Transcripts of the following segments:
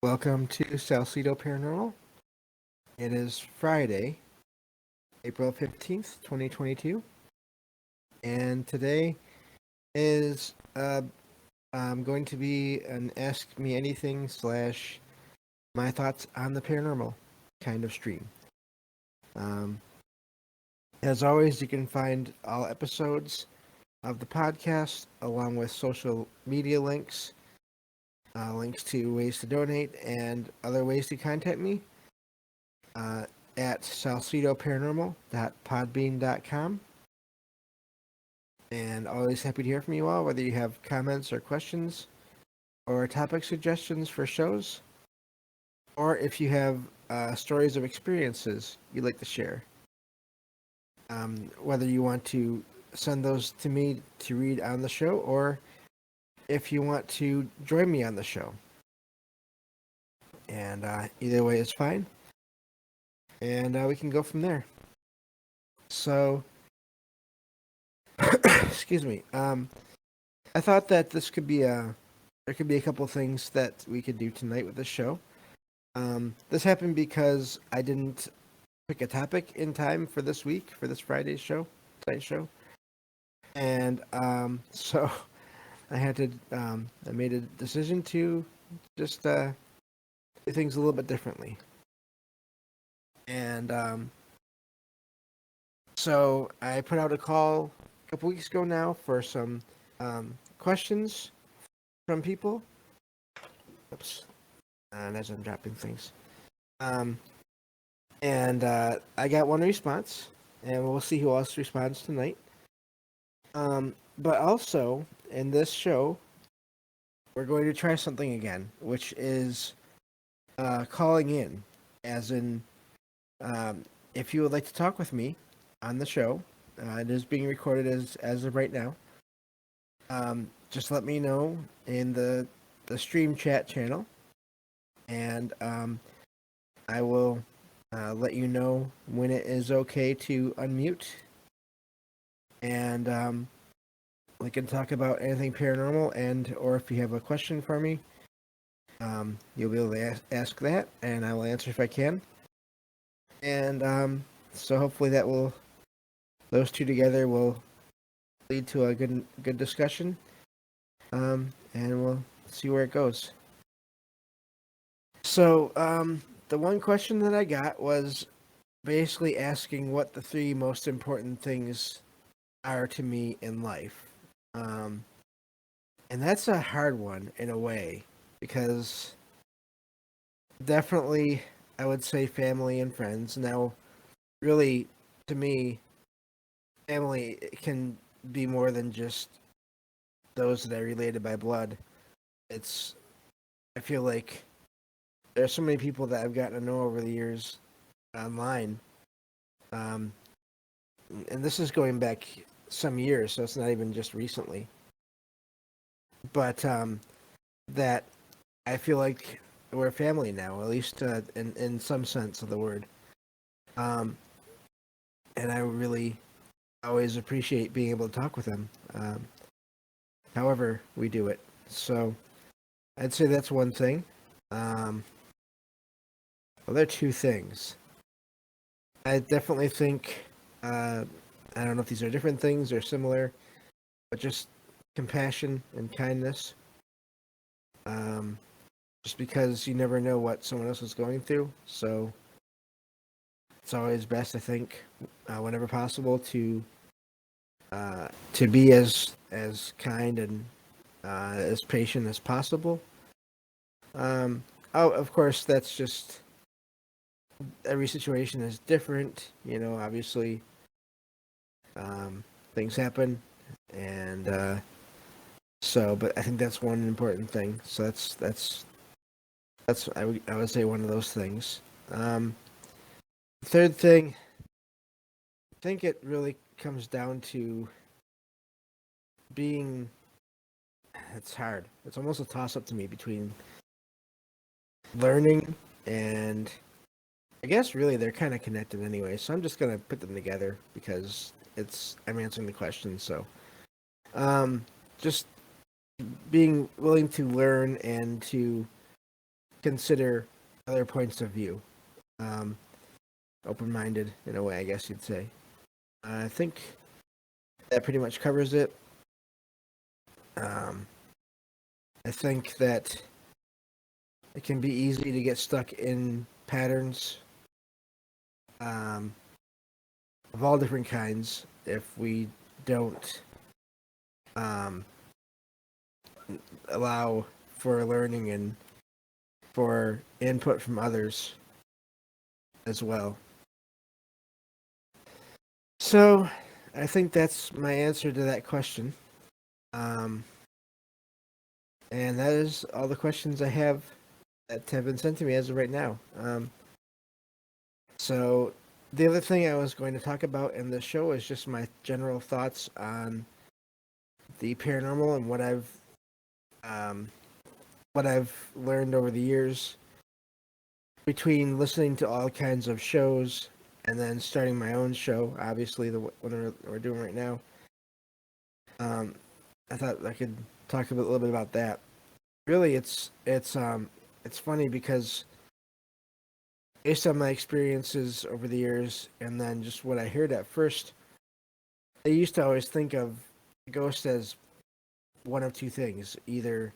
Welcome to Salcedo Paranormal. It is Friday, April 15th, 2022, and today is going to be an Ask Me Anything slash my thoughts on the paranormal kind of stream. Um, as always, you can find all episodes of the podcast along with social media links, links to ways to donate, and other ways to contact me uh, at salcedoparanormal.podbean.com. And always happy to hear from you all, whether you have comments or questions or topic suggestions for shows, or if you have stories of experiences you'd like to share. Whether you want to send those to me to read on the show, or if you want to join me on the show. And either way is fine. And we can go from there. So, excuse me. I thought that this could be there could be a couple things that we could do tonight with the show. This happened because I didn't pick a topic in time for this week, for this Friday's show, tonight's show. And so I had to, I made a decision to just do things a little bit differently. And so I put out a call a couple weeks ago now for some questions from people. Oops. And as I'm dropping things. And I got one response, and we'll see who else responds tonight. But also, in this show, we're going to try something again, which is calling in, as in, if you would like to talk with me on the show, it is being recorded as of right now. Just let me know in the stream chat channel, and I will let you know when it is okay to unmute, and we can talk about anything paranormal, and or if you have a question for me, you'll be able to ask that, and I will answer if I can. And so hopefully those two together will lead to a good discussion, and we'll see where it goes. So the one question that I got was basically asking what the three most important things are to me in life. And that's a hard one in a way, because definitely I would say family and friends. Now, really, to me, family can be more than just those that are related by blood. I feel like there's so many people that I've gotten to know over the years online. And this is going back some years, so it's not even just recently. But that I feel like we're family now, at least in some sense of the word. And I really always appreciate being able to talk with them, however we do it. So I'd say that's one thing. Well, there are two things. I definitely think, I don't know if these are different things or similar, but just compassion and kindness. Just because you never know what someone else is going through, so it's always best, I think, whenever possible, to be as kind and as patient as possible. Of course, that's just every situation is different. Obviously, things happen, and so. But I think that's one important thing. So that's I would say one of those things. Third thing, I think it really comes down to being. It's hard. It's almost a toss up to me between learning and, I guess really they're kind of connected anyway. So I'm just gonna put them together because I'm answering the question. So, just being willing to learn and to consider other points of view. Open-minded in a way, I guess you'd say. I think that pretty much covers it. I think that it can be easy to get stuck in patterns of all different kinds if we don't um, allow for learning and for input from others as well. So I think that's my answer to that question. And that is all the questions I have that have been sent to me as of right now. So the other thing I was going to talk about in the show is just my general thoughts on the paranormal and what I've learned over the years between listening to all kinds of shows and then starting my own show. Obviously, the one we're doing right now. I thought I could talk a little bit about that. Really, it's funny because based on my experiences over the years and then just what I heard at first, I used to always think of ghosts as one of two things: either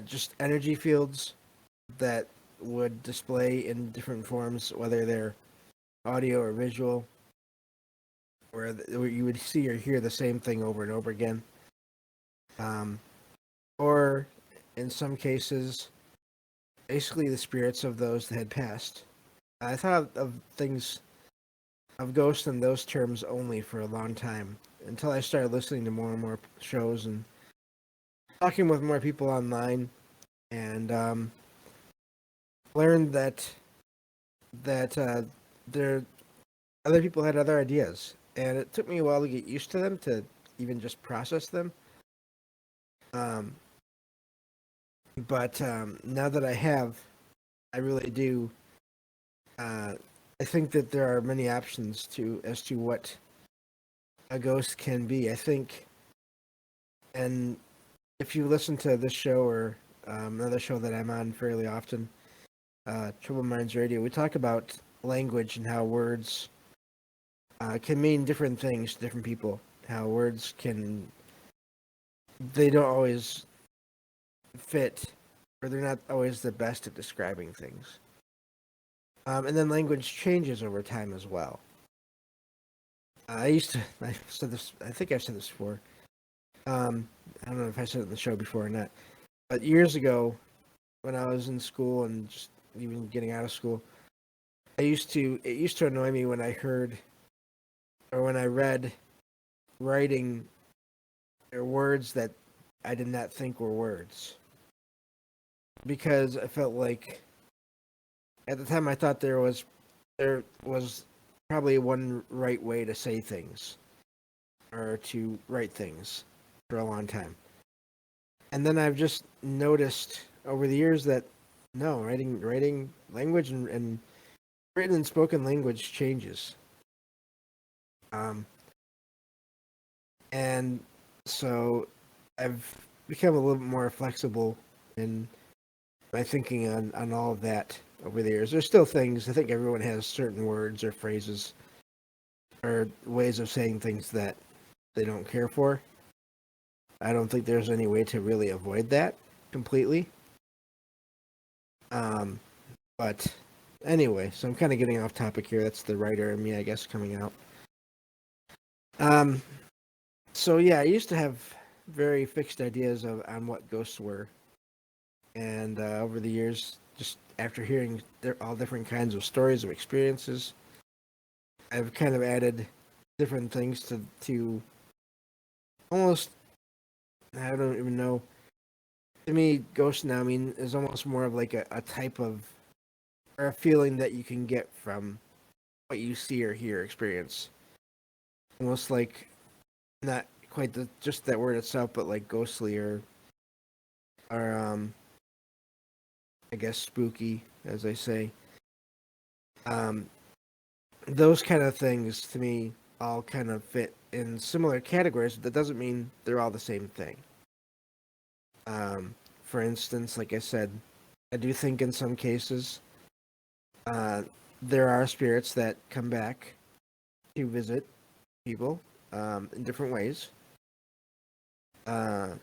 just energy fields that would display in different forms, whether they're audio or visual, where you would see or hear the same thing over and over again, or in some cases, basically the spirits of those that had passed. I thought of things of ghosts in those terms only for a long time until I started listening to more and more shows and talking with more people online, and learned that there other people had other ideas, and it took me a while to get used to them, to even just process them. But now that I have, I really do. I think that there are many options as to what a ghost can be. I think, and if you listen to this show or another show that I'm on fairly often, Troubled Minds Radio, we talk about language and how words can mean different things to different people. How words they don't always fit, or they're not always the best at describing things. And then language changes over time as well. I said this, I think I've said this before. I don't know if I said it in the show before or not, but years ago, when I was in school and just even getting out of school, it used to annoy me when I heard or when I read writing or words that I did not think were words, because I felt like at the time I thought there was probably one right way to say things or to write things for a long time. And then I've just noticed over the years that no, writing language and written and spoken language changes. And so I've become a little bit more flexible in my thinking on all of that over the years. There's still things, I think everyone has certain words or phrases or ways of saying things that they don't care for. I don't think there's any way to really avoid that completely. But anyway, so I'm kind of getting off topic here. That's the writer in me, I guess, coming out. So yeah, I used to have very fixed ideas on what ghosts were, and over the years, just after hearing all different kinds of stories of experiences, I've kind of added different things to almost, I don't even know. To me, ghost now is almost more of like a type of, or a feeling that you can get from what you see or hear, experience. Almost like not quite just that word itself, but like ghostly or I guess spooky, as I say. Those kind of things to me all kind of fit in similar categories, but that doesn't mean they're all the same thing. For instance, like I said, I do think in some cases there are spirits that come back to visit people in different ways. I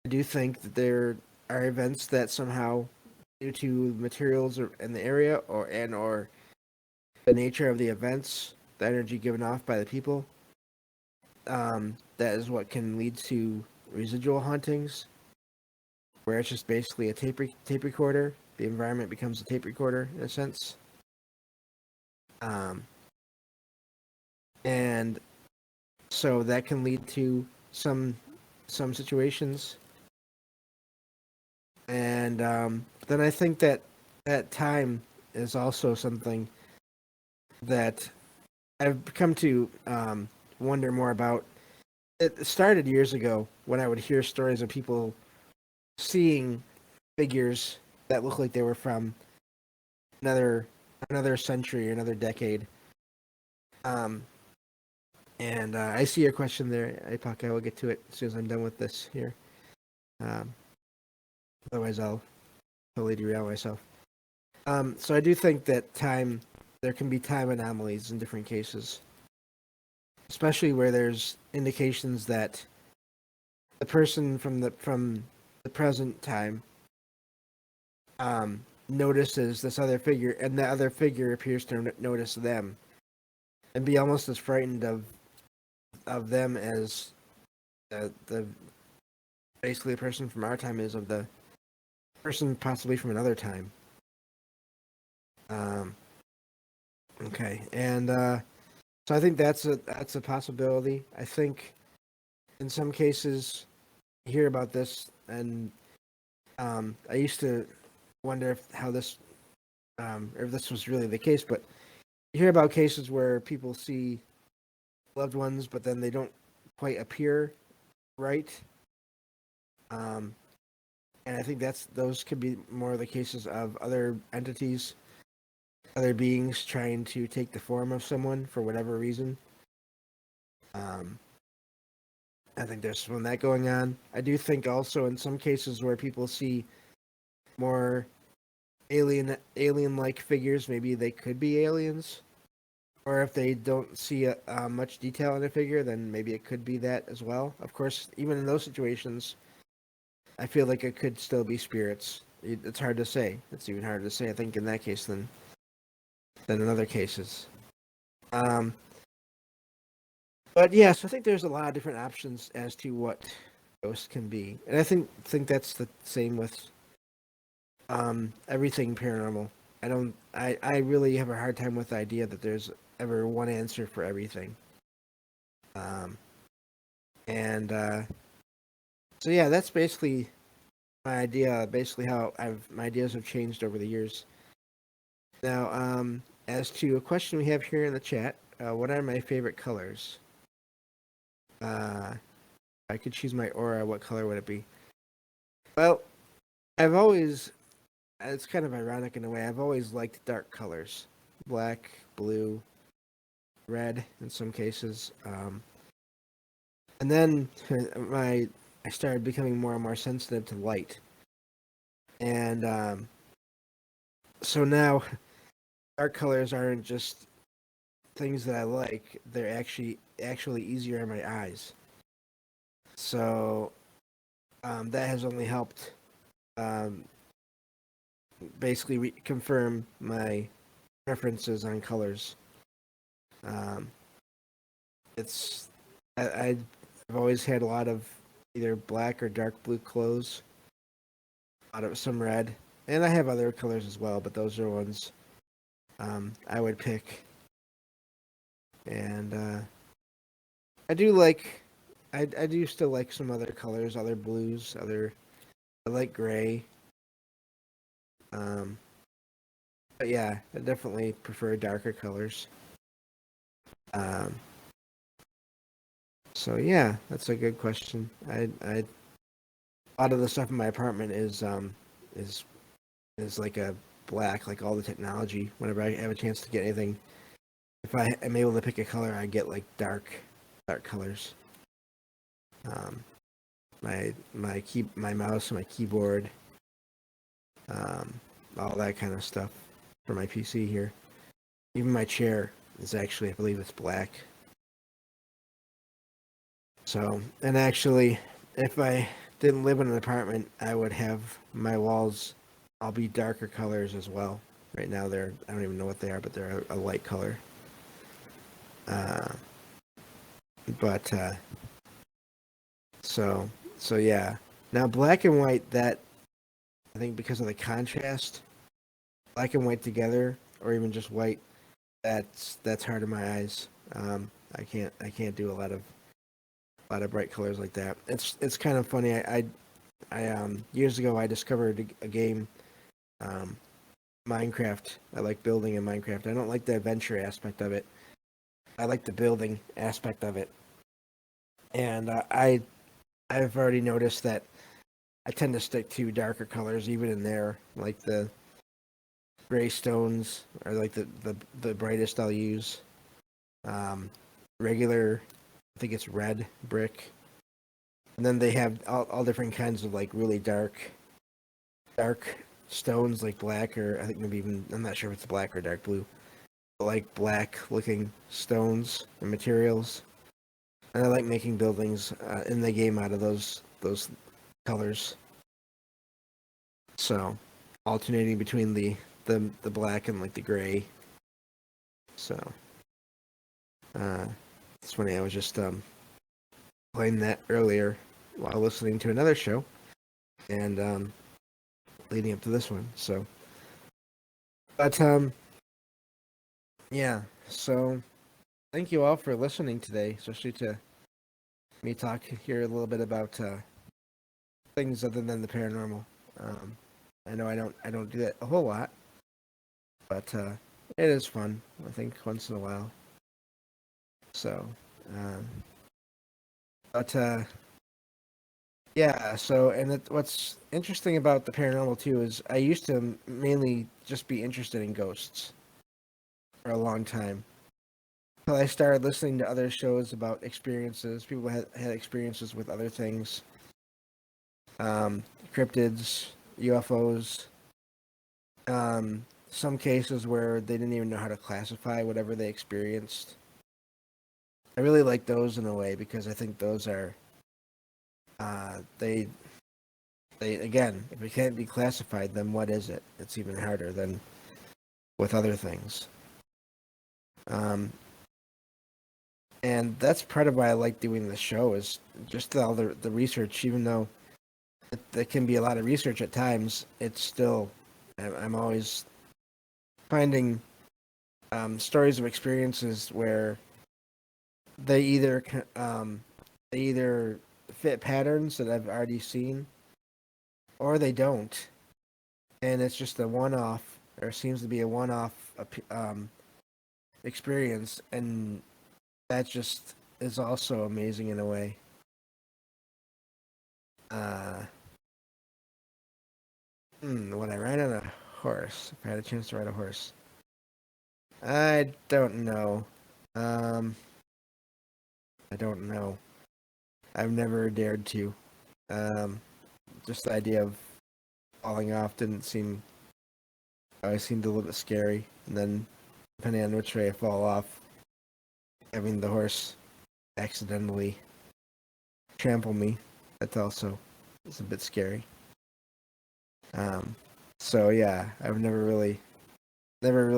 do think that there are events that somehow, due to materials in the area or the nature of the events, the energy given off by the people, that is what can lead to residual hauntings, where it's just basically a tape recorder. The environment becomes a tape recorder in a sense, and so that can lead to some situations. And then I think that time is also something that I've come to wonder more about. It started years ago when I would hear stories of people seeing figures that look like they were from another century, another decade. Um, and I see your question there, Apak. I will get to it as soon as I'm done with this here. Um, Otherwise, I'll totally derail myself. So I do think that there can be time anomalies in different cases, especially where there's indications that the person from the present time notices this other figure, and the other figure appears to notice them, and be almost as frightened of them as the basically the person from our time is of the person possibly from another time. Okay, and so I think that's a possibility. I think in some cases you hear about this, and I used to wonder if this was really the case, but you hear about cases where people see loved ones, but then they don't quite appear right. And I think those could be more of the cases of other entities, other beings trying to take the form of someone for whatever reason. I think there's some of that going on. I do think also in some cases where people see more alien-like figures, maybe they could be aliens. Or if they don't see much detail in a figure, then maybe it could be that as well. Of course, even in those situations, I feel like it could still be spirits. It's hard to say. It's even harder to say, I think, in that case than in other cases. But yes, I think there's a lot of different options as to what ghosts can be, and I think that's the same with everything paranormal. I really have a hard time with the idea that there's ever one answer for everything. And so yeah, that's basically my idea. Basically, how my ideas have changed over the years. Now, as to a question we have here in the chat, what are my favorite colors? If I could choose my aura, what color would it be? Well, I've always, it's kind of ironic in a way, I've always liked dark colors. Black, blue, red in some cases. And then I started becoming more and more sensitive to light. And so now dark colors aren't just things that I like, they're actually easier on my eyes. So that has only helped basically confirm my preferences on colors. It's I've always had a lot of either black or dark blue clothes, a lot of some red, and I have other colors as well, but those are ones I would pick. And I do like, I do still like some other colors, other blues, I like gray. But yeah, I definitely prefer darker colors. So yeah, that's a good question. I a lot of the stuff in my apartment is like a black, like all the technology. Whenever I have a chance to get anything, if I am able to pick a color, I get like dark colors. My mouse and my keyboard, all that kind of stuff for my PC here. Even my chair is actually, I believe it's black. So, and actually, if I didn't live in an apartment, I would have my walls all be darker colors as well. Right now, I don't even know what they are, but they're a light color. Uh, but so yeah. Now black and white, that I think because of the contrast, black and white together, or even just white, that's hard on my eyes. I can't do a lot of bright colors like that. It's kind of funny. I years ago I discovered a game, um, Minecraft. I like building in Minecraft. I don't like the adventure aspect of it. I like the building aspect of it. And I've already noticed that I tend to stick to darker colors even in there, like the gray stones are like the brightest I'll use. Regular, I think it's red brick, and then they have all different kinds of like really dark stones like black, or I think maybe even, I'm not sure if it's black or dark blue, but like black looking stones and materials. And I like making buildings in the game out of those colors. So alternating between the black and like the gray. So it's funny. I was just playing that earlier while listening to another show, and leading up to this one. So, but yeah. So thank you all for listening today, especially to me talk here a little bit about things other than the paranormal. I know I don't do that a whole lot, but it is fun. I think once in a while. So, um, but yeah. So, and what's interesting about the paranormal too is I used to mainly just be interested in ghosts for a long time. Until I started listening to other shows about experiences. People had experiences with other things, cryptids, UFOs. Some cases where they didn't even know how to classify whatever they experienced. I really like those in a way because I think those are they again, if it can't be classified, then what is it? It's even harder than with other things. Um, and that's part of why I like doing the show is just all the research. Even though there can be a lot of research at times, it's still I'm always finding stories of experiences where they either they either fit patterns that I've already seen, or they don't, and it's just a one-off, or seems to be a one-off experience, and that just is also amazing in a way. Uh, when I ride on a horse, if I had a chance to ride a horse, I don't know. Um, I don't know. I've never dared to. Um, just the idea of falling off didn't seem. Always seemed a little bit scary, and then depending on which way I fall off, having the horse accidentally trample me, that's also is a bit scary. Um, so yeah, I've never really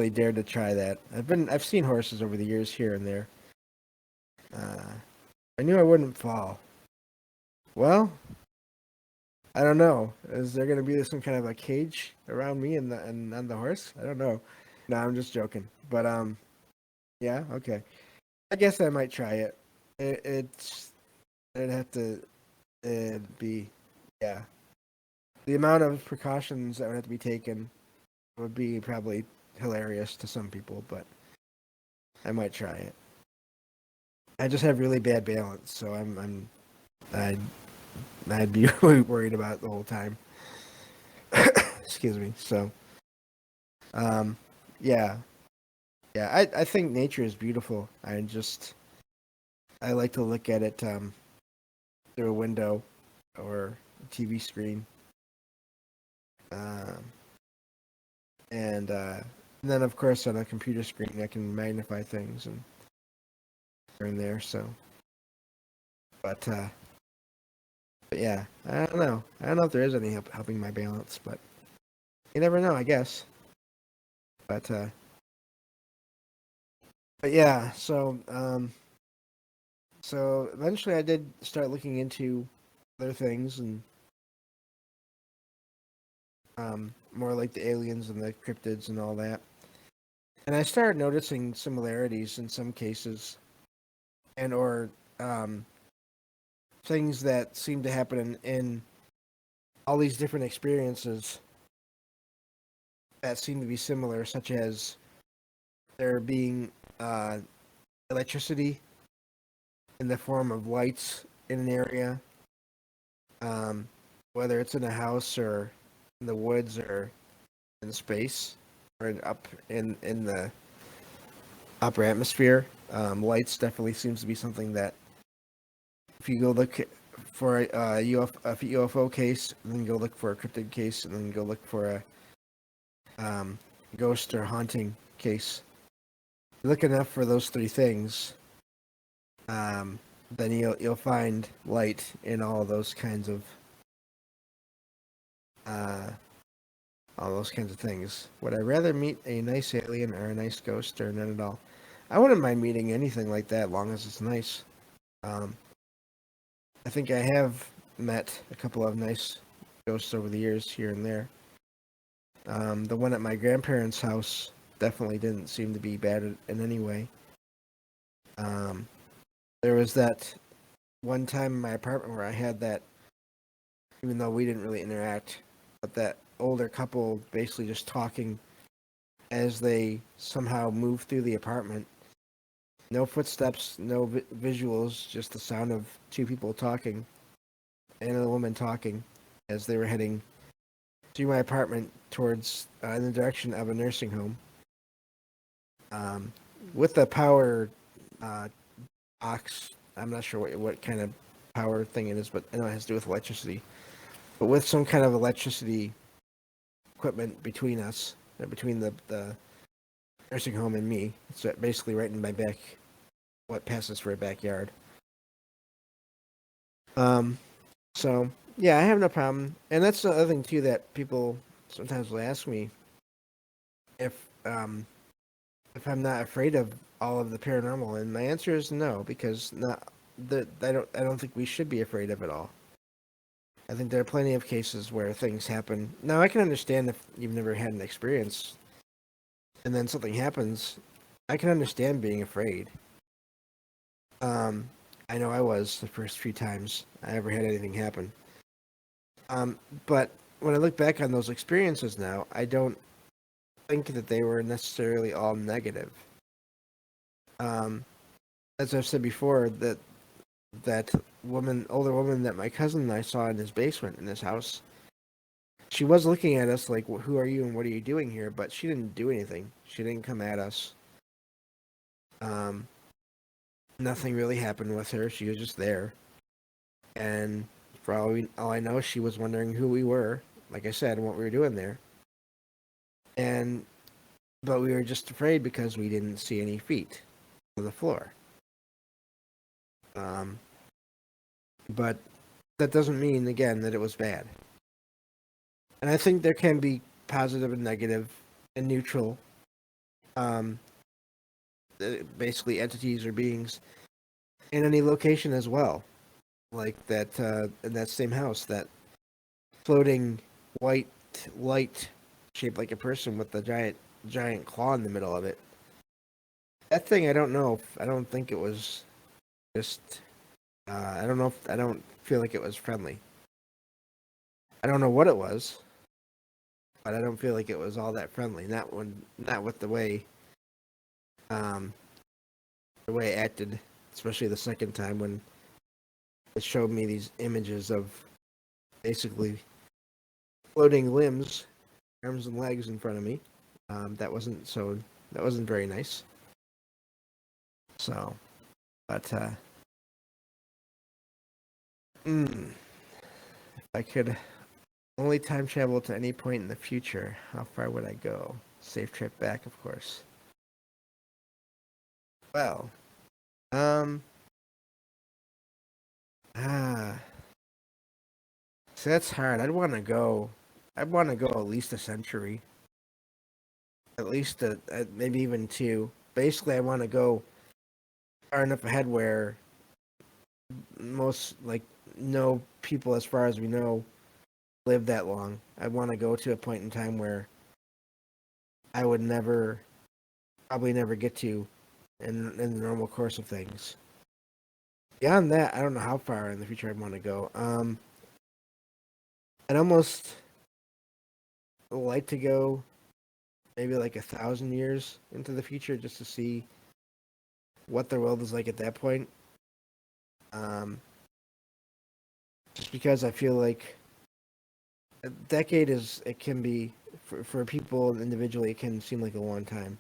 dared to try that. I've seen horses over the years here and there. Uh, I knew I wouldn't fall. Well, I don't know. Is there going to be some kind of a cage around me and on the horse? I don't know. No, I'm just joking. But yeah, okay. I guess I might try it. It's it'd have to be, yeah. The amount of precautions that would have to be taken would be probably hilarious to some people, but I might try it. I just have really bad balance, so I'd I'd be really worried about it the whole time. Excuse me. So, um, yeah, yeah. I think nature is beautiful. I like to look at it through a window or a TV screen. and then of course on a computer screen I can magnify things and turn there. So, but uh, but yeah, I don't know. I don't know if there is any helping my balance, but you never know, I guess. But uh, but yeah, so eventually I did start looking into other things and more like the aliens and the cryptids and all that. And I started noticing similarities in some cases, and or um, things that seem to happen in all these different experiences that seem to be similar, such as there being uh, electricity in the form of lights in an area, um, whether it's in a house or in the woods or in space or up in the upper atmosphere. Lights definitely seems to be something that if you go look for a UFO case, and then go look for a cryptid case, and then go look for a ghost or haunting case. Look enough for those three things, then you'll find light in uh, all those kinds of things. Would I rather meet a nice alien or a nice ghost or none at all? I wouldn't mind meeting anything like that, as long as it's nice. Um, I think I have met a couple of nice ghosts over the years here and there. The one at my grandparents' house definitely didn't seem to be bad in any way. Um, there was that one time in my apartment where I had that, even though we didn't really interact, but that older couple basically just talking as they somehow moved through the apartment. No footsteps, no visuals, just the sound of two people talking and a woman talking as they were heading through my apartment towards in the direction of a nursing home. Um, with the power uh, box, I'm not sure what kind of power thing it is, but I know it has to do with electricity. But with some kind of electricity equipment between us, between the nursing home and me, it's basically right in my back, what passes for a backyard. Um, so yeah, I have no problem, and that's the other thing too that people sometimes will ask me if um if I'm not afraid of all of the paranormal, and my answer is no, because not the I don't think we should be afraid of it all. I think there are plenty of cases where things happen. Now I can understand if you've never had an experience and then something happens. I can understand being afraid. Um, I know I was the first few times I ever had anything happen. Um, but when I look back on those experiences now, I don't think that they were necessarily all negative. Um, as I've said before, that older woman that my cousin and I saw in his basement in his house, she was looking at us like, "Who are you and what are you doing here?" But she didn't do anything. She didn't come at us. Um, Nothing really happened with her. She was just there, and for all I know, she was wondering who we were. Like I said, and what we were doing there, and but we were just afraid because we didn't see any feet on the floor. Um, but that doesn't mean again that it was bad. And I think there can be positive and negative and neutral, um, basically entities or beings in any location as well. Like that in that same house, that floating white light shaped like a person with a giant claw in the middle of it. That thing, I don't know. I don't think it was just. I don't know. I don't feel like it was friendly. I don't know what it was, but I don't feel like it was all that friendly. Not with um, the way it acted, especially the second time when it showed me these images of basically floating limbs, arms and legs in front of me. That wasn't so. That wasn't very nice. So, but if I could Only time travel to any point in the future. How far would I go? Safe trip back, of course. Well, um, ah, so that's hard. I'd want to go at least a century, at least maybe even two. Basically, I want to go far enough ahead where most like no people, as far as we know, live that long. I want to go to a point in time where I would probably never get to in the normal course of things. Beyond that, I don't know how far in the future I'd want to go. I'd almost like to go maybe like 1,000 years into the future just to see what the world is like at that point. Um, just because I feel like a decade it can be for people individually, it can seem like a long time,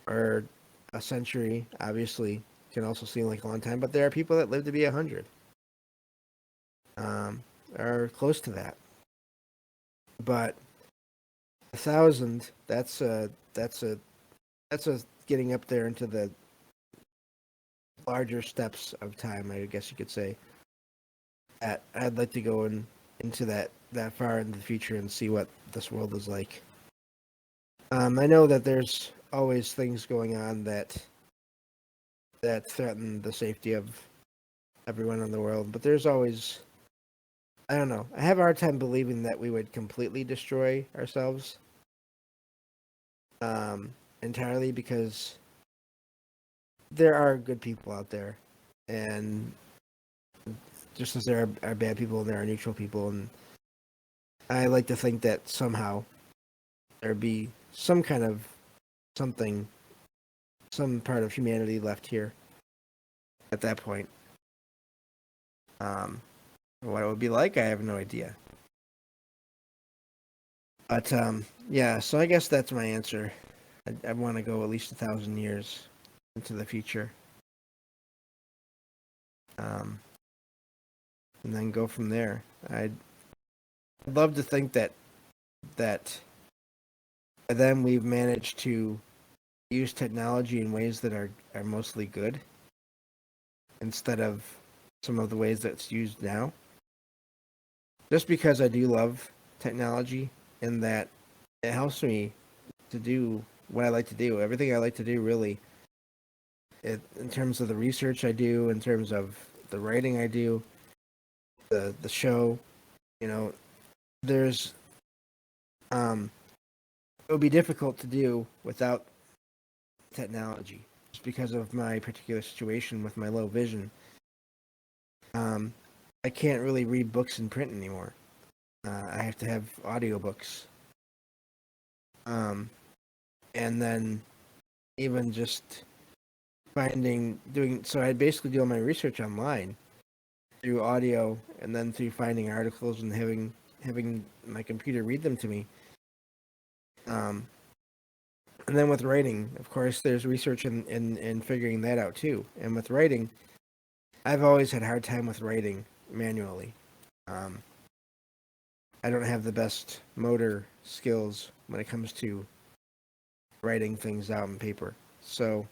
or a century obviously can also seem like a long time. But there are people that live to be 100, um, or close to that. But 1,000, that's a getting up there into the larger steps of time, I guess you could say. I'd like to go into that far into the future and see what this world is like. I know that there's always things going on that threaten the safety of everyone in the world, but there's always, I don't know. I have a hard time believing that we would completely destroy ourselves entirely, because there are good people out there, and just as there are bad people and there are neutral people, and I like to think that somehow there'd be some kind of something, some part of humanity left here at that point. Um, what it would be like, I have no idea. But yeah, so I guess that's my answer. I want to go at least 1,000 years into the future, um, and then go from there. I'd love to think that by then we've managed to use technology in ways that are mostly good instead of some of the ways that it's used now. Just because I do love technology in that it helps me to do what I like to do. Everything I like to do, really, in terms of the research I do, in terms of the writing I do, the show, you know, there's it would be difficult to do without technology, just because of my particular situation with my low vision. Um, I can't really read books in print anymore. I have to have audiobooks. Um, and then even just doing, so I basically do all my research online through audio, and then through finding articles and having my computer read them to me. Um, and then with writing, of course, there's research in figuring that out too. And with writing, I've always had a hard time with writing manually. Um, I don't have the best motor skills when it comes to writing things out on paper. So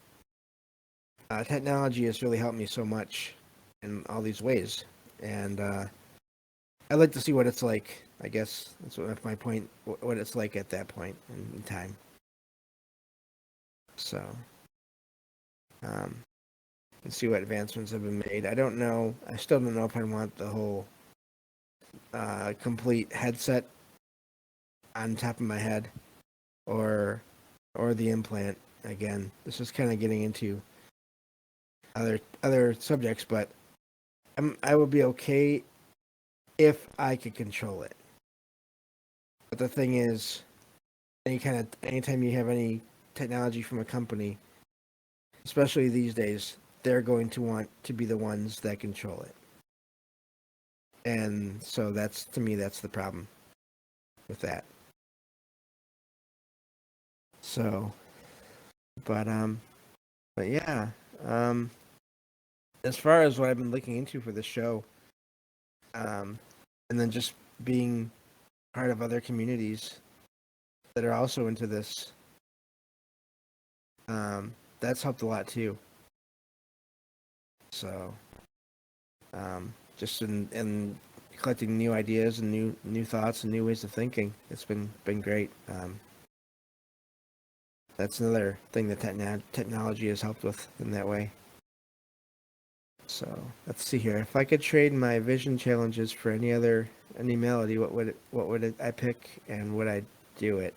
technology has really helped me so much in all these ways, and I'd like to see what it's like. I guess that's my point. What it's like at that point in time. So, um, and see what advancements have been made. I don't know. I still don't know if I want the whole complete headset on top of my head, or the implant. Again, this is kind of getting into other subjects, but I would be okay if I could control it. But the thing is, anytime you have any technology from a company, especially these days, they're going to want to be the ones that control it. And so that's, to me, that's the problem with that. So, but but yeah, um, as far as what I've been looking into for this show, and then just being part of other communities that are also into this. That's helped a lot too. So, just in collecting new ideas and new thoughts and new ways of thinking, it's been great. That's another thing that technology has helped with in that way. So let's see here. If I could trade my vision challenges for any melody, what would I pick, and would I do it?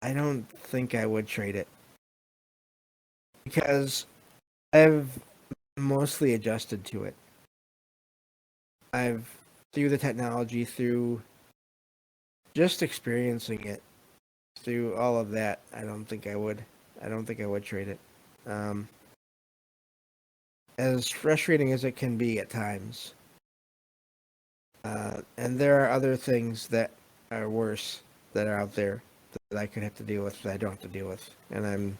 I don't think I would trade it because I've mostly adjusted to it. I've through the technology, through just experiencing it, through all of that. I don't think I would. I don't think I would trade it. Um, as frustrating as it can be at times, and there are other things that are worse that are out there that I could have to deal with that I don't have to deal with, and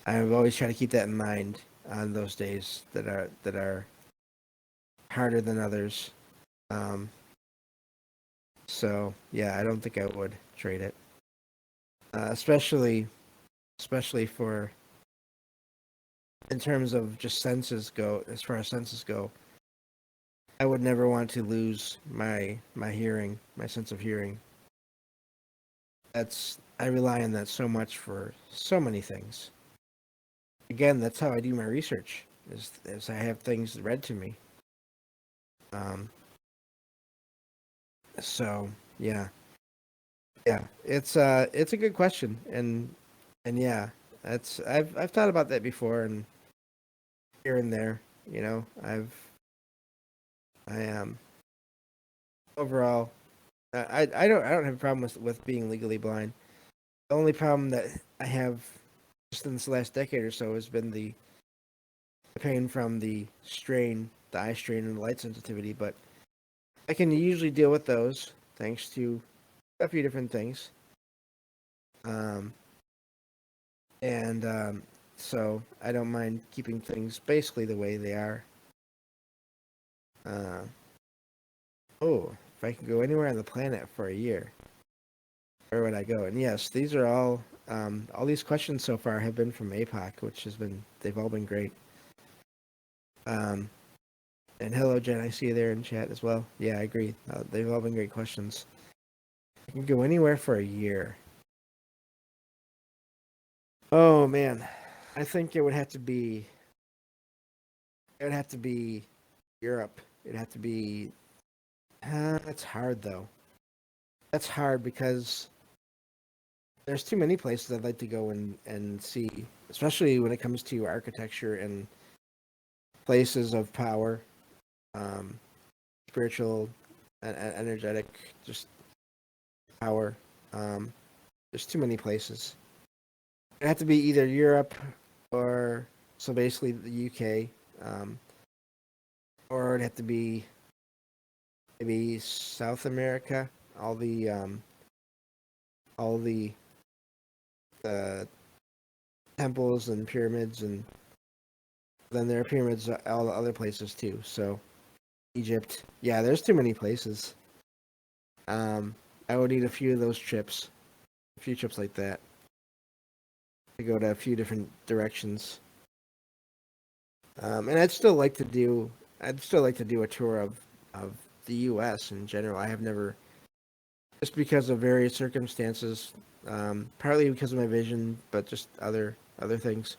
I've always tried to keep that in mind on those days that are harder than others. Um, so yeah, I don't think I would trade it, especially for in terms of just senses go. As far as senses go, I would never want to lose my hearing, my sense of hearing. I rely on that so much for so many things. Again, that's how I do my research. Is I have things read to me. Um, so yeah, yeah, it's a good question, and yeah, that's I've thought about that before, and here and there, you know, I am overall, I don't have a problem with being legally blind. The only problem that I have just in this last decade or so has been the pain from the eye strain, and the light sensitivity. But I can usually deal with those thanks to a few different things. Um, and so I don't mind keeping things basically the way they are. Uh, oh, if I could go anywhere on the planet for a year, where would I go? And yes, these are all these questions so far have been from APOC, which they've all been great. Um, and hello, Jen, I see you there in chat as well. Yeah, I agree. They've all been great questions. I can go anywhere for a year. Oh man, I think it would have to be Europe. It'd have to be. That's hard though. That's hard because there's too many places I'd like to go and see, especially when it comes to architecture and places of power, um, spiritual and energetic, just power. Um, there's too many places. It had to be either Europe or so basically the UK, um, or it'd have to be maybe South America. All the all the temples and pyramids, and then there are pyramids all the other places too. So Egypt, yeah, there's too many places. Um, I would need a few trips like that to go to a few different directions. And I'd still like to do a tour of the U.S. in general. I have never, just because of various circumstances, partly because of my vision, but just other things.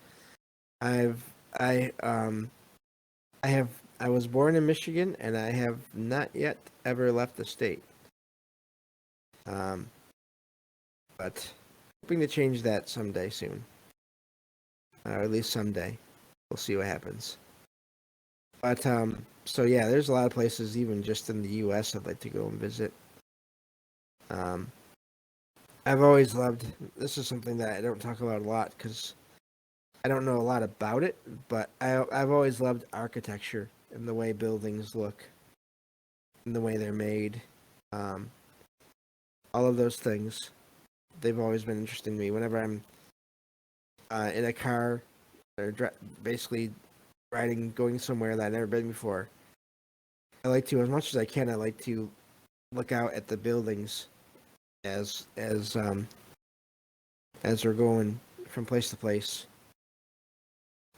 I've I I have I was born in Michigan, and I have not yet ever left the state. Um, but hoping to change that someday soon, or at least someday. We'll see what happens. But so yeah, there's a lot of places, even just in the U.S., I'd like to go and visit. Um, I've always loved. This is something that I don't talk about a lot because I don't know a lot about it, but I've always loved architecture and the way buildings look and the way they're made. Um, all of those things, they've always been interesting to me. Whenever I'm in a car or basically riding, going somewhere that I've never been before, I like to, as much as I can, I like to look out at the buildings as we're going from place to place,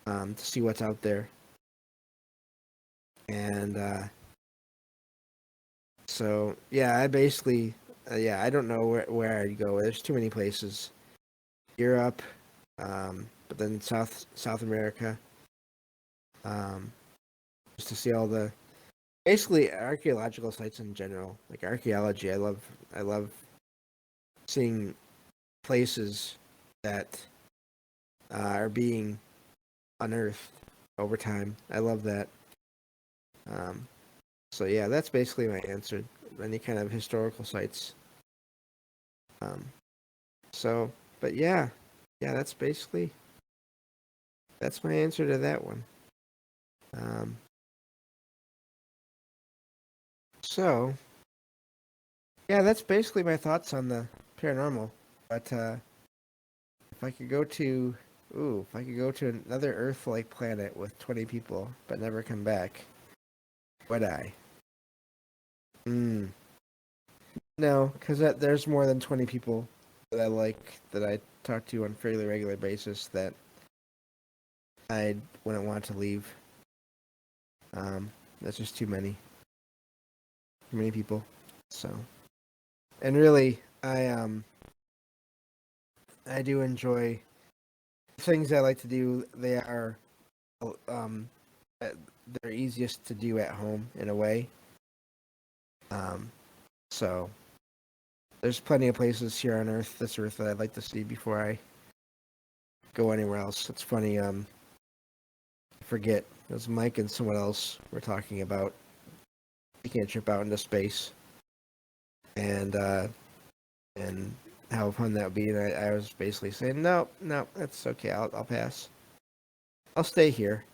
to see what's out there. And so yeah, I basically I don't know where I'd go. There's too many places. Europe, but then South America, um, just to see all the basically archaeological sites in general. Like archaeology, I love seeing places that are being unearthed over time. I love that. Um, so yeah, that's basically my answer. Any kind of historical sites. Um, so, but yeah, that's my answer to that one. Um, so yeah, that's basically my thoughts on the paranormal. But if I could go to, if I could go to another Earth-like planet with 20 people but never come back, would I? Mm, no, because there's more than 20 people that I like that I talk to on a fairly regular basis that I wouldn't want to leave. That's just too many people. So, and really, I do enjoy things I like to do. They are um, uh, they're easiest to do at home in a way. Um, so there's plenty of places here on this Earth that I'd like to see before I go anywhere else. It's funny. I forget. It was Mike and someone else were talking about taking a trip out into space, and and how fun that would be. And I was basically saying, no, no, that's okay. I'll pass. I'll stay here.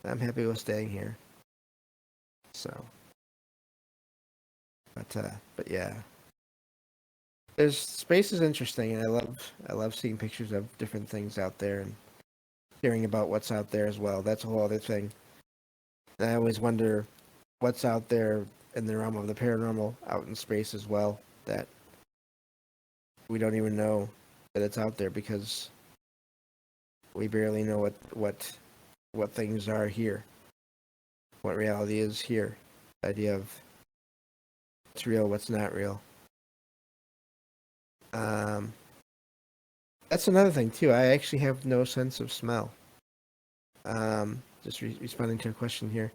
I'm happy with staying here. So, but yeah, there's space is interesting, and I love seeing pictures of different things out there and hearing about what's out there as well. That's a whole other thing. And I always wonder what's out there in the realm of the paranormal out in space as well that we don't even know that it's out there because we barely know what things are here, what reality is here. The idea of what's real, what's not real. Um, that's another thing too. I actually have no sense of smell. Just responding to a question here.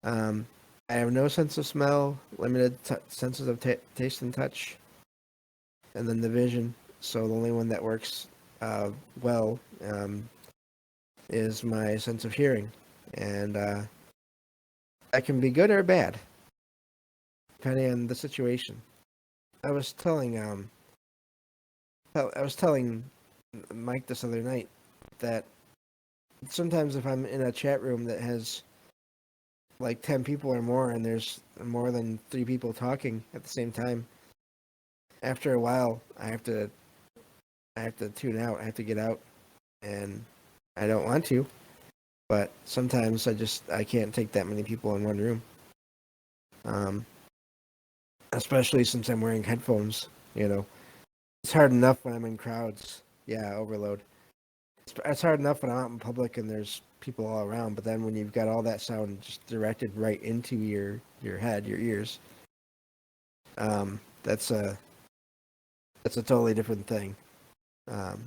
Um, I have no sense of smell, limited senses of taste and touch, and then the vision. So the only one that works well is my sense of hearing, and that can be good or bad depending on the situation. I was telling Mike this other night that sometimes if I'm in a chat room that has like 10 people or more and there's more than 3 people talking at the same time, after a while I have to tune out. I have to get out, and I don't want to, but sometimes I can't take that many people in one room. Um, Especially since I'm wearing headphones, It's hard enough when I'm in crowds. Yeah, overload. It's hard enough when I'm out in public and there's people all around, but then when you've got all that sound just directed right into your head, your ears, um, that's a that's a totally different thing. Um,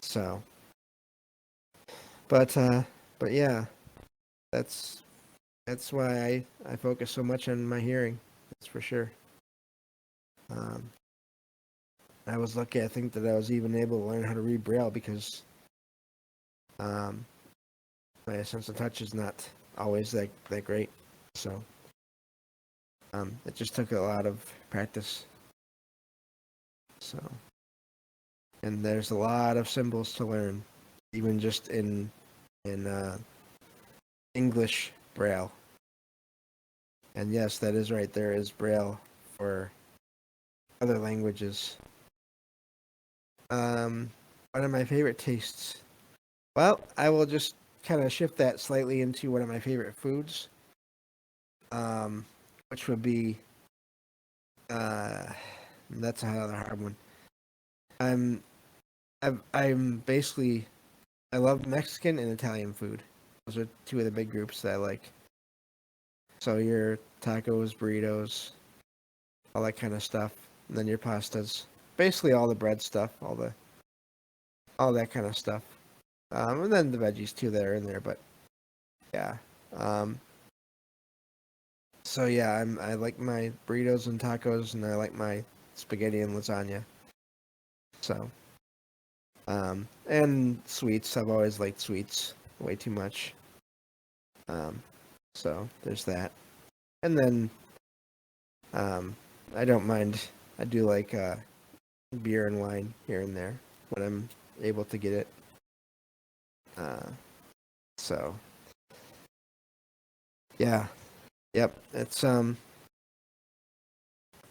so, but but yeah, that's that's why I focus so much on my hearing. That's for sure. Um, I was lucky. I think that I was even able to learn how to read Braille because um, my sense of touch is not always that great. So it just took a lot of practice. So, and there's a lot of symbols to learn, even just in English Braille. And yes, that is right. There is Braille for other languages. One of my favorite tastes. Well, I will just kind of shift that slightly into one of my favorite foods. which would be uh, that's another hard one. I'm I'm basically I love Mexican and Italian food. Those are two of the big groups that I like. So your tacos, burritos, all that kind of stuff, and then your pastas, basically all the bread stuff, all that kind of stuff, and then the veggies too that are in there. But yeah, um, so yeah, I like my burritos and tacos, and I like my spaghetti and lasagna. So and sweets, I've always liked sweets way too much. Um, so there's that, and then um, I don't mind. I do like beer and wine here and there when I'm able to get it. Uh, so yeah, yep. It's and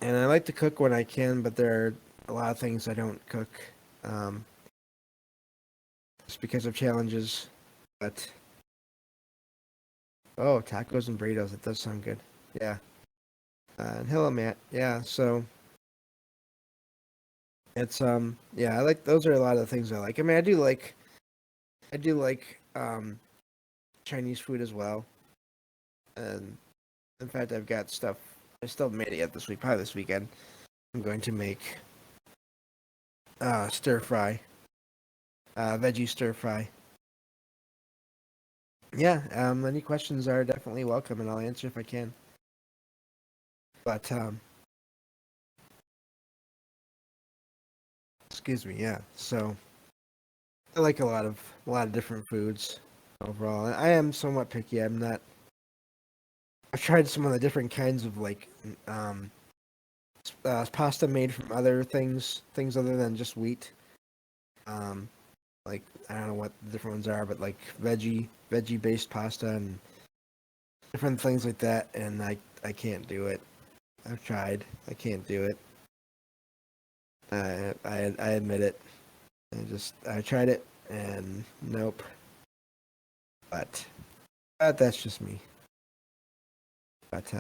I like to cook when I can, but there are a lot of things I don't cook, um, just because of challenges. But oh, tacos and burritos, that does sound good. Yeah. And hello, Matt. Yeah. So it's yeah, I like those are a lot of the things I like. I mean, I do like Chinese food as well, and in fact, I've got stuff. I still haven't made it yet this week. Probably this weekend. I'm going to make stir fry, veggie stir fry. Yeah, any questions are definitely welcome, and I'll answer if I can. But excuse me, yeah. So I like a lot of different foods overall. I am somewhat picky. I'm not. I've tried some of the different kinds of like pasta made from other things other than just wheat. Um, like I don't know what the different ones are, but like veggie based pasta and different things like that. And I can't do it. I've tried. I can't do it. I admit it. I tried it and nope. But that's just me. But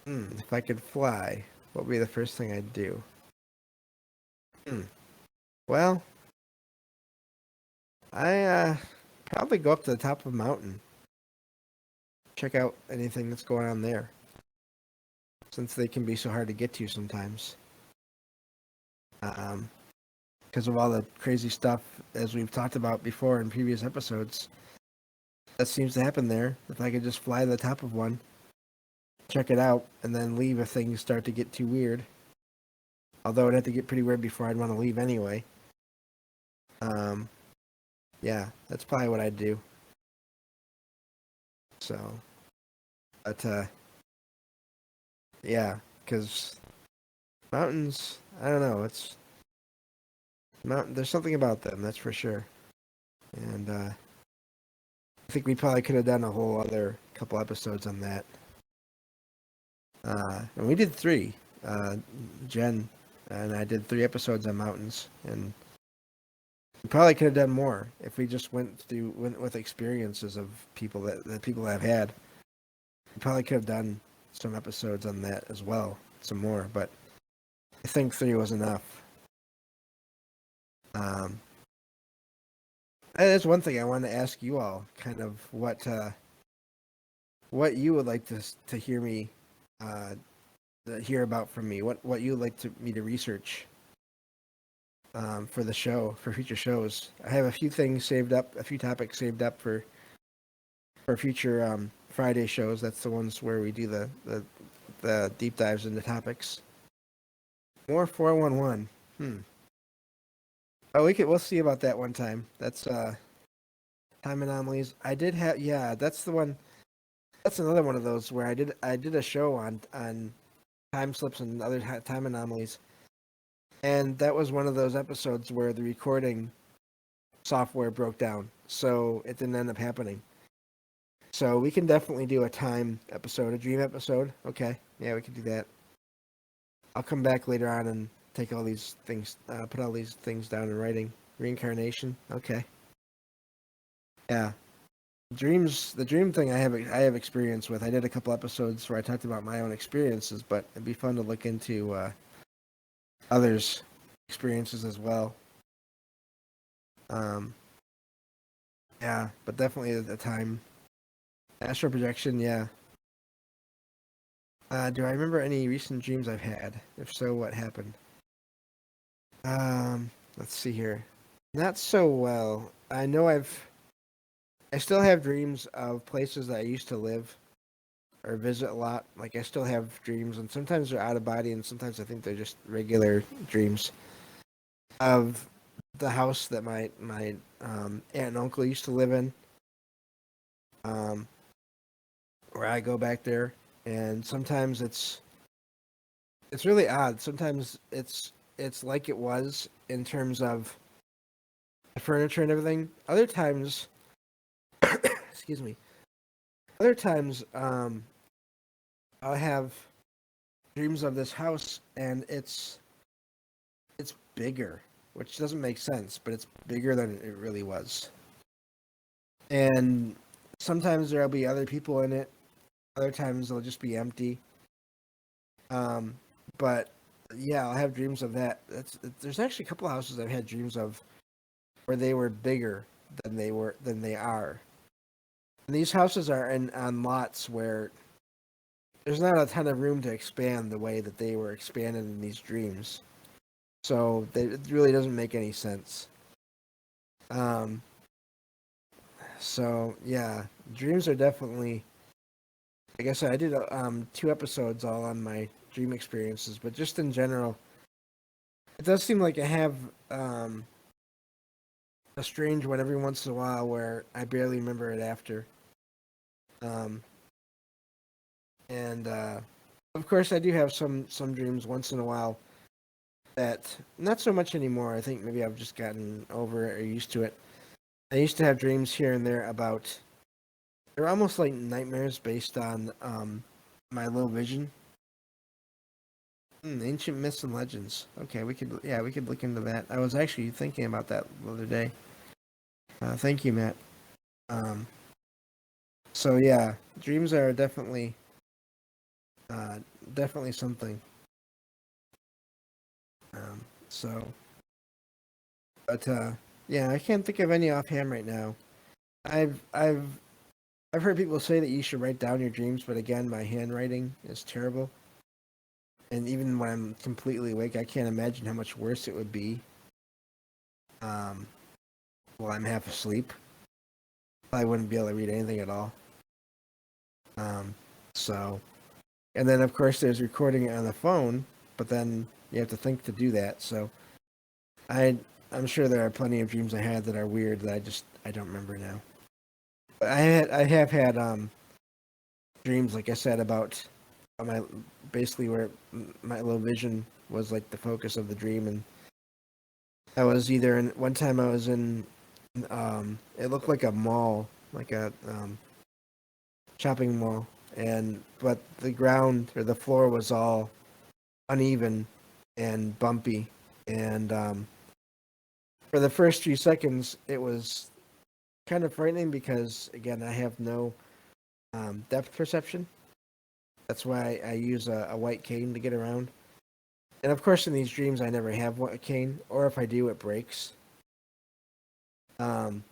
if I could fly, what would be the first thing I'd do? Hmm. Well, I probably go up to the top of a mountain, check out anything that's going on there, since they can be so hard to get to sometimes. Um, because of all the crazy stuff, as we've talked about before in previous episodes, that seems to happen there. If I could just fly to the top of one, check it out, and then leave if things start to get too weird. Although it'd have to get pretty weird before I'd want to leave anyway. Um, yeah, that's probably what I'd do. So, but yeah, because mountains, I don't know, it's mountain. There's something about them, that's for sure. And I think we probably could have done a whole other couple episodes on that. And we did three. Jen and I did 3 episodes on mountains, and we probably could have done more if we just went with experiences of people that people have had. We probably could have done some episodes on that as well, some more, but I think 3 was enough. Um, and that's one thing I wanted to ask you all, kind of what you would like to hear me uh, to hear about from me. What you would like me to research for the show, for future shows. I have a few things saved up, a few topics saved up for future Friday shows. That's the ones where we do the deep dives into topics. More 411. Oh, we'll see about that one time. That's time anomalies. I did have, yeah, that's the one. That's another one of those where I did a show on time slips and other time anomalies. And that was one of those episodes where the recording software broke down, so it didn't end up happening. So we can definitely do a time episode, a dream episode. Okay, yeah, we can do that. I'll come back later on and take all these things, put all these things down in writing. Reincarnation. Okay. Yeah. The dream thing I have experience with. I did a couple episodes where I talked about my own experiences, but it'd be fun to look into others' experiences as well. Um, yeah, but definitely at the time, astral projection. Yeah. Do I remember any recent dreams I've had? If so, what happened? Let's see here. Not so well. I still have dreams of places that I used to live or visit a lot. Like I still have dreams, and sometimes they're out of body, and sometimes I think they're just regular dreams of the house that my aunt and uncle used to live in. Um, where I go back there, and sometimes it's really odd. Sometimes it's like it was in terms of the furniture and everything. Other times, excuse me. Other times, I'll have dreams of this house, and it's bigger, which doesn't make sense, but it's bigger than it really was. And sometimes there'll be other people in it. Other times it'll just be empty. Um, but yeah, I'll have dreams of that. There's actually a couple of houses I've had dreams of where they were bigger than they are. And these houses are in on lots where there's not a ton of room to expand the way that they were expanded in these dreams. So it really doesn't make any sense. Um, so yeah, dreams are definitely. Like I said, I did 2 episodes all on my dream experiences, but just in general, it does seem like I have a strange one every once in a while where I barely remember it after. Um, and of course, I do have some dreams once in a while that not so much anymore. I think maybe I've just gotten over it or used to it. I used to have dreams here and there about they're almost like nightmares based on my low vision. Ancient myths and legends. Okay, we could look into that. I was actually thinking about that the other day. Thank you, Matt. Um, so yeah, dreams are uh, definitely something. So, but yeah, I can't think of any offhand right now. I've I've I've heard people say that you should write down your dreams, but again, my handwriting is terrible. And even when I'm completely awake, I can't imagine how much worse it would be um, while I'm half asleep. I wouldn't be able to read anything at all. Um, so, and then of course there's recording it on the phone, but then you have to think to do that. So, I I'm sure there are plenty of dreams I had that are weird that I don't remember now. But I have had dreams like I said about my basically where my low vision was like the focus of the dream, and I was either in one time I was in it looked like a mall, like a shopping mall, and but the ground or the floor was all uneven and bumpy, and for the first few seconds it was kind of frightening because again I have no depth perception. That's why I use a white cane to get around. And of course, in these dreams, I never have a cane, or if I do, it breaks. Um,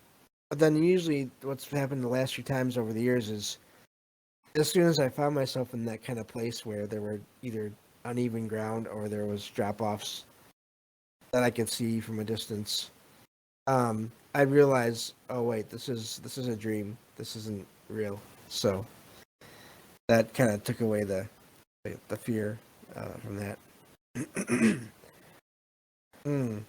but then usually, what's happened the last few times over the years is as soon as I found myself in that kind of place where there were either uneven ground or there was drop offs that I could see from a distance, I realized, oh wait, this is a dream. This isn't real. So that kind of took away the fear from that. Hmm.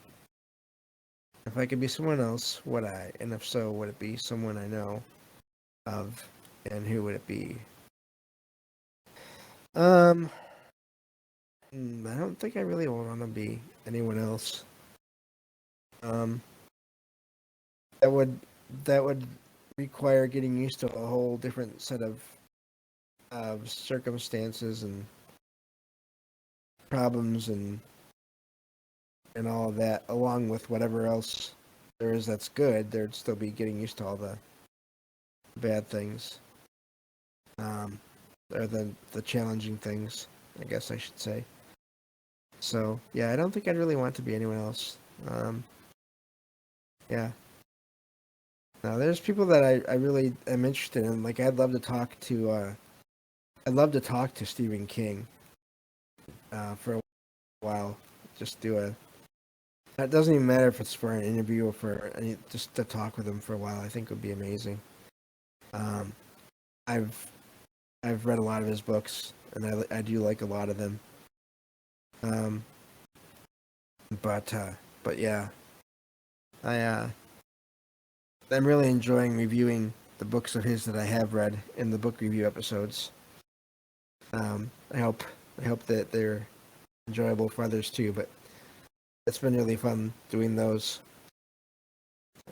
If I could be someone else, would I? And if so, would it be someone I know of? And who would it be? Um, I don't think I really want to be anyone else. Um, that would that would require getting used to a whole different set of circumstances and problems and all of that, along with whatever else there is that's good. There'd still be getting used to all bad things, or the challenging things, I guess I should say. So yeah, I don't think I'd really want to be anyone else. Um, yeah. Now there's people that I really am interested in. Like I'd love to talk to Stephen King for a while. Just do a. It doesn't even matter if it's for an interview or just to talk with him for a while. I think would be amazing. Um, I've I've read a lot of his books, and I do like a lot of them. Um, but but yeah, I I'm really enjoying reviewing the books of his that I have read in the book review episodes. I hope that they're enjoyable for others too. But it's been really fun doing those,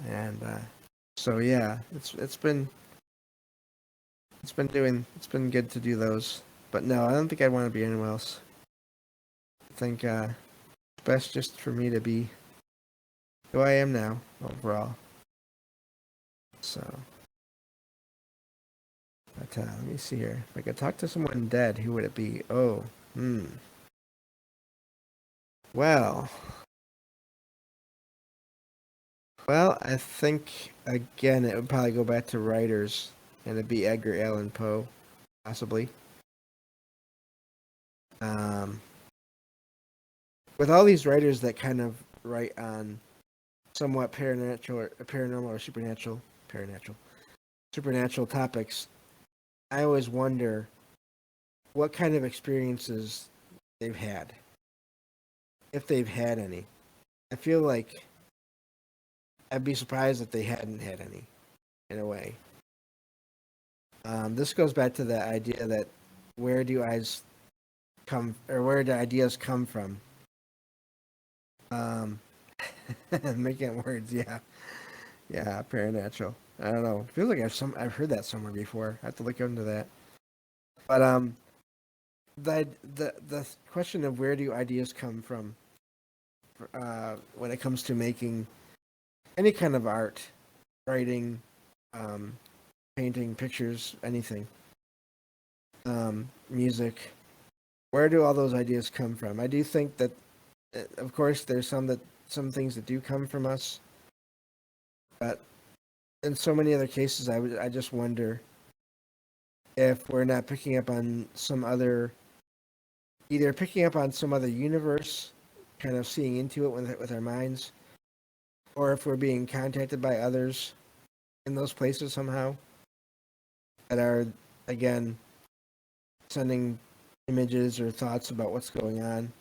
and so yeah, it's been good to do those. But no, I don't think I want to be anyone else. I think it's best just for me to be who I am now overall. So, but let me see here. If I could talk to someone dead, who would it be? Oh, well, I think again it would probably go back to writers, and it'd be Edgar Allan Poe, possibly. Um, with all these writers that kind of write on somewhat paranormal or supernatural topics, I always wonder what kind of experiences they've had, if they've had any. I feel like I'd be surprised if they hadn't had any, in a way. This goes back to the idea that where do eyes or where do ideas come from? Um, making words, yeah, paranatural. I don't know. I feel like I've heard that somewhere before. I have to look into that. But the question of where do ideas come from, when it comes to making any kind of art, writing, um, painting, pictures, anything, music. Where do all those ideas come from? I do think that, of course, there's some things that do come from us, but in so many other cases, I just wonder if we're not picking up on either picking up on some other universe, kind of seeing into it with our minds, or if we're being contacted by others in those places somehow that are, again, sending images or thoughts about what's going on.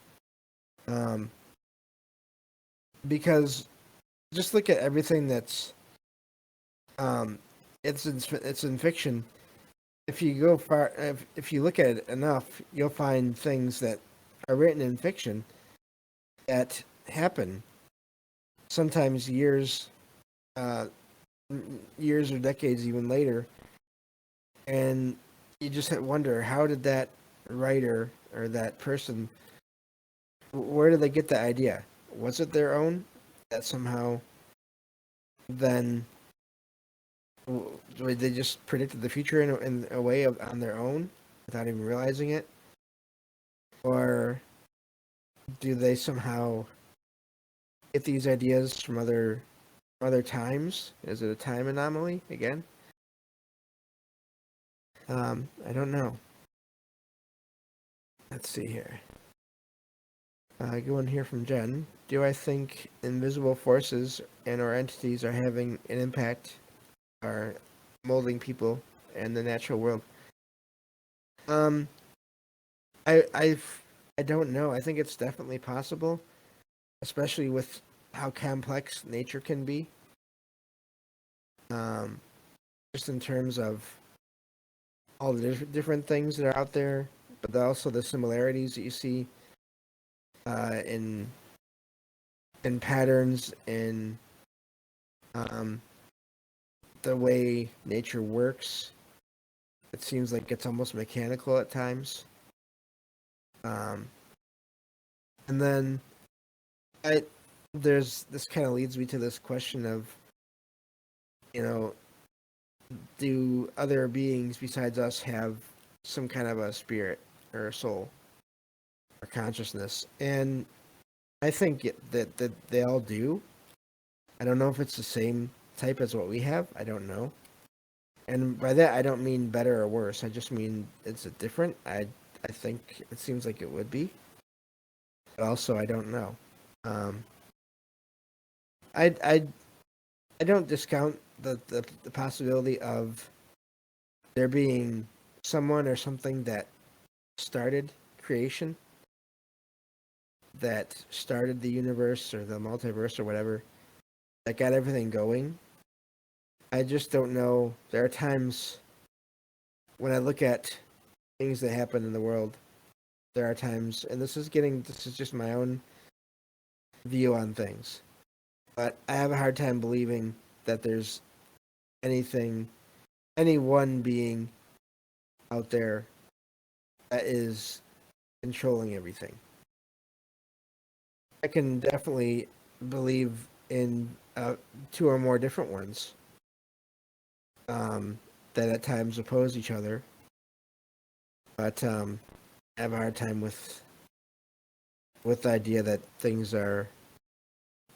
Um, because just look at everything that's um, it's in fiction. If you go far, if you look at it enough, you'll find things that are written in fiction that happen sometimes uh, years or decades even later, and you just wonder how did that writer or that person, where did they get the idea? Was it their own that somehow then they just predicted the future in a way on their own without even realizing it, or do they somehow get these ideas from other times? Is it a time anomaly again? I don't know. Let's see here. Going here from Jen. Do I think invisible forces and or entities are having an impact, are molding people and the natural world? Um, I I've I don't know. I think it's definitely possible, especially with how complex nature can be. Um, just in terms of all the different things that are out there, but also the similarities that you see in patterns in um, the way nature works. It seems like it's almost mechanical at times. Um, and then I there's this kind of leads me to this question of, you know, do other beings besides us have some kind of a spirit or a soul or consciousness? And I think that they all do. I don't know if it's the same type as what we have. I don't know. And by that, I don't mean better or worse. I just mean it's a different. I think it seems like it would be, but also I don't know. Um, I I I don't discount the possibility of there being someone or something that started creation, that started the universe or the multiverse or whatever, that got everything going. I just don't know. There are times when I look at things that happen in the world, there are times, and this is just my own view on things, but I have a hard time believing that there's anything, any one being out there that is controlling everything. I can definitely believe in two or more different ones that at times oppose each other, but I have a hard time with the idea that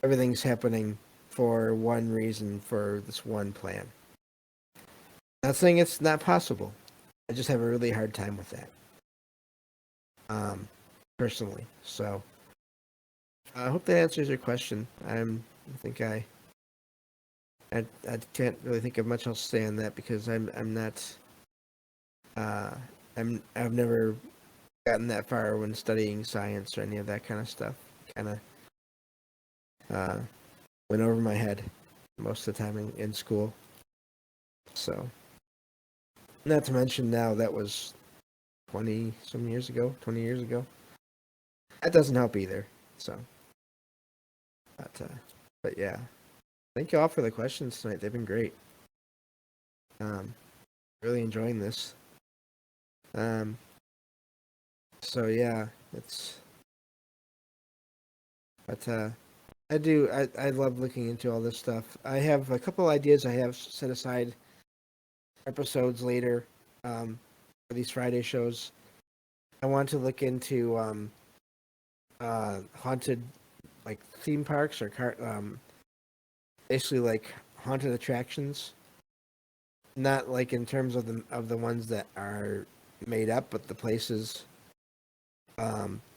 everything's happening for one reason, for this one plan. Not saying it's not possible. I just have a really hard time with that, personally. So I hope that answers your question. I think I can't really think of much else to say on that because I'm not uh, I've never gotten that far when studying science or any of that kind of stuff. Kind of uh, went over my head most of the time in school. So, not to mention now that was 20 some years ago, 20 years ago. That doesn't help either. So, but yeah, thank you all for the questions tonight. They've been great. Um, really enjoying this. Um, so yeah, it's but I love looking into all this stuff. I have a couple ideas I have set aside episodes later for these Friday shows. I want to look into haunted like theme parks or basically like haunted attractions. Not like in terms of the ones that are made up, but the places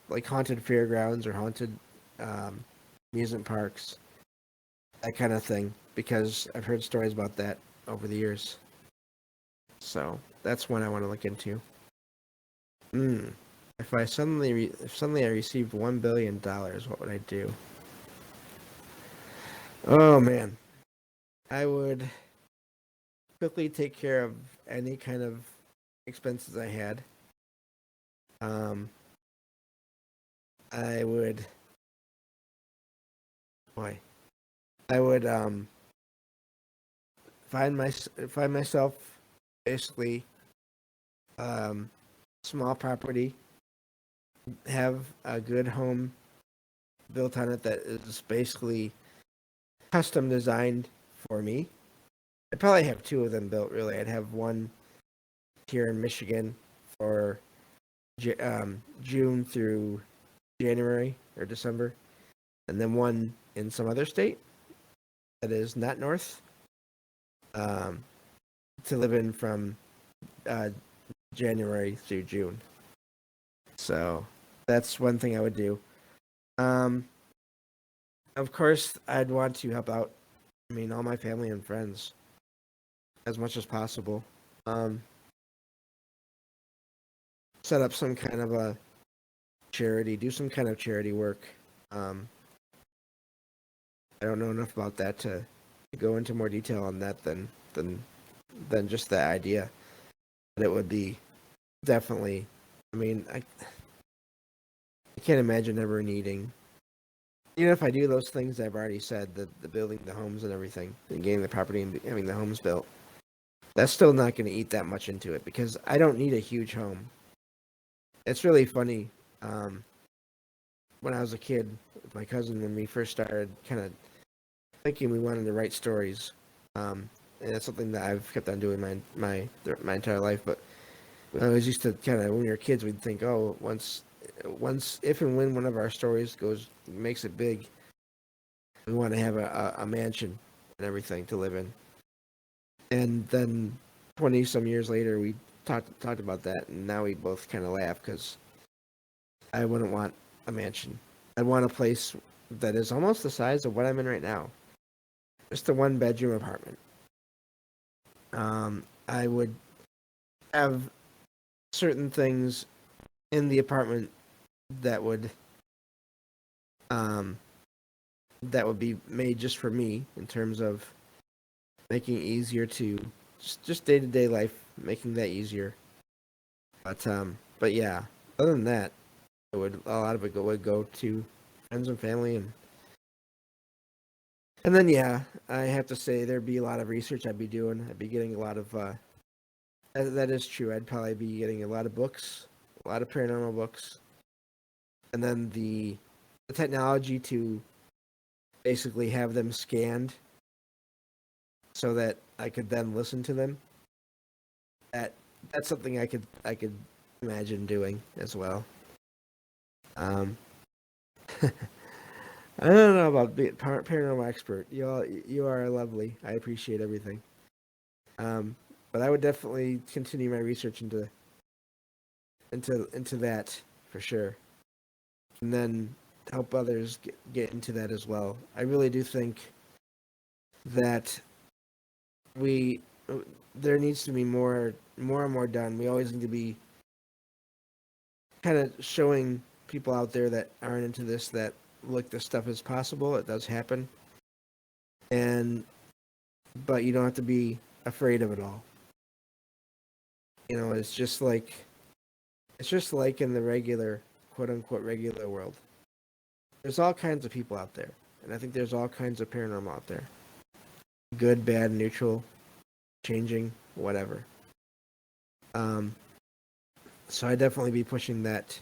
like haunted fairgrounds or haunted um, amusement parks, that kind of thing. Because I've heard stories about that over the years. So that's one I want to look into. Hmm. If suddenly I received $1 billion, what would I do? Oh man, I would quickly take care of any kind of expenses I had. Um, I would, boy, I would find myself basically um small property, have a good home built on it that is basically custom designed for me. I'd probably have two of them built. Really, I'd have one here in Michigan for June through January or December, and then one in some other state that is not north, um, to live in from uh, January through June. So that's one thing I would do. Um, of course, I'd want to help out. I mean, all my family and friends as much as possible. Um, Set up some kind of a charity, do some kind of charity work. Um, I don't know enough about that to go into more detail on that than just the idea. But it would be definitely. I mean, I can't imagine ever needing. Even if I do those things I've already said, the building the homes and everything, and getting the property and having the homes built, that's still not going to eat that much into it because I don't need a huge home. It's really funny. When I was a kid, with my cousin, when we first started kind of thinking we wanted to write stories, and it's something that I've kept on doing my entire life. But I always used to kind of, when we were kids, we'd think, oh, once if and when one of our stories makes it big, we want to have a mansion and everything to live in. And then 20 some years later, we talked about that, and now we both kind of laugh because I wouldn't want a mansion. I'd want a place that is almost the size of what I'm in right now, just a one bedroom apartment. I would have certain things in the apartment that would um, that would be made just for me in terms of making it easier to just day-to-day life, making that easier. But yeah, other than that, a lot of it would go to friends and family, and then yeah, I have to say there'd be a lot of research I'd be doing. I'd be getting a lot of that is true. I'd probably be getting a lot of books, a lot of paranormal books, and then the technology to basically have them scanned so that I could then listen to them. That's something I could imagine doing as well. Um, I don't know about being paranormal expert. You are lovely. I appreciate everything. But I would definitely continue my research into that for sure, and then help others get into that as well. I really do think that we there needs to be more and more done. We always need to be kind of showing people out there that aren't into this that look, this stuff is possible. It does happen, and but you don't have to be afraid of it all. It's just like in the regular, quote unquote, regular world. There's all kinds of people out there, and I think there's all kinds of paranormal out there. Good, bad, neutral, changing, whatever. Um, so I definitely be pushing that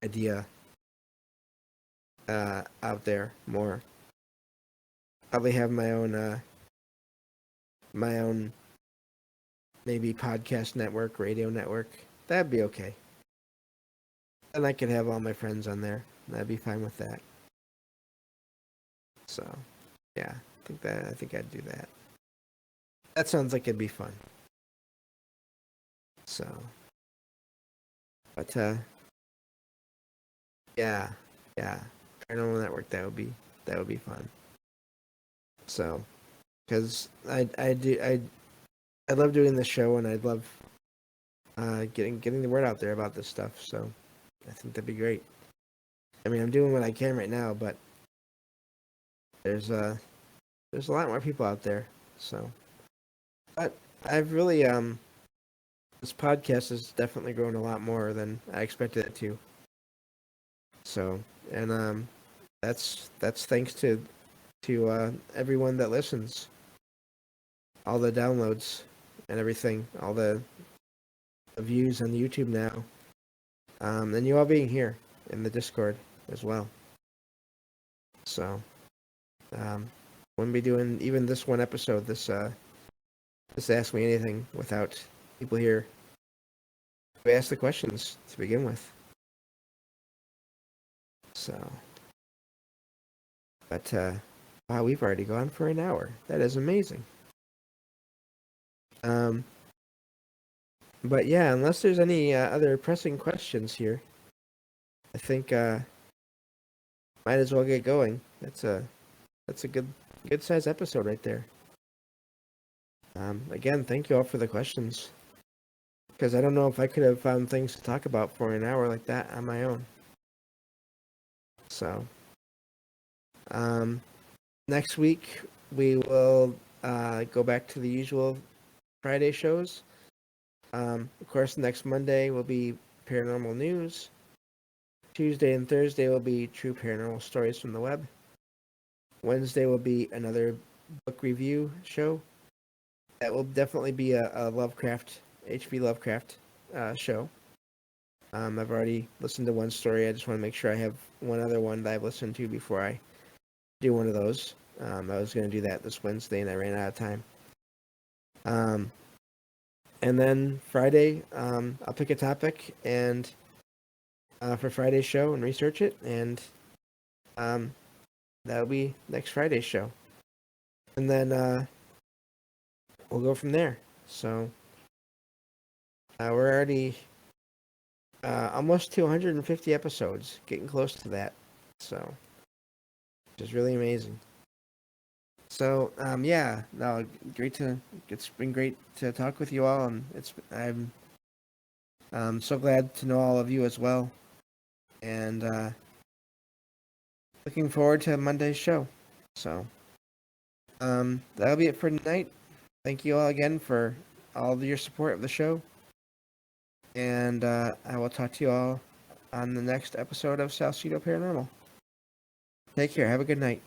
idea out there more. Probably have my own maybe podcast network, radio network. That'd be okay. And I could have all my friends on there. I'd be fine with that. So, yeah, I think I'd do that. That sounds like it'd be fun. So, but yeah, yeah, Paranormal Network. That would be fun. So, because I love doing the show, and I'd love getting the word out there about this stuff. So, I think that'd be great. I mean, I'm doing what I can right now, but there's there's a lot more people out there. So, but I've really this podcast has definitely grown a lot more than I expected it to. So, and that's thanks to everyone that listens, all the downloads and everything, all the views on YouTube now, and you all being here in the Discord as well. So, wouldn't be doing even this one episode, this Ask Me Anything, without people here who ask the questions to begin with. So, but wow, we've already gone for an hour. That is amazing. Um, but yeah, unless there's any other pressing questions here, I think might as well get going. That's a good size episode right there. Again, thank you all for the questions, because I don't know if I could have found things to talk about for an hour like that on my own. So, next week we will go back to the usual Friday shows. Of course, next Monday will be paranormal news. Tuesday and Thursday will be true paranormal stories from the web. Wednesday will be another book review show. That will definitely be a Lovecraft, H.P. Lovecraft show. I've already listened to one story. I just want to make sure I have one other one that I've listened to before I do one of those. I was going to do that this Wednesday, and I ran out of time. And then Friday, I'll pick a topic and for Friday's show and research it, and that'll be next Friday's show. And then we'll go from there. So we're already almost to 150 episodes, getting close to that. So, which is really amazing. So, yeah, no, it's been great to talk with you all, and I'm so glad to know all of you as well, and looking forward to Monday's show. So, that'll be it for tonight. Thank you all again for all of your support of the show, and I will talk to you all on the next episode of Salcedo Paranormal. Take care. Have a good night.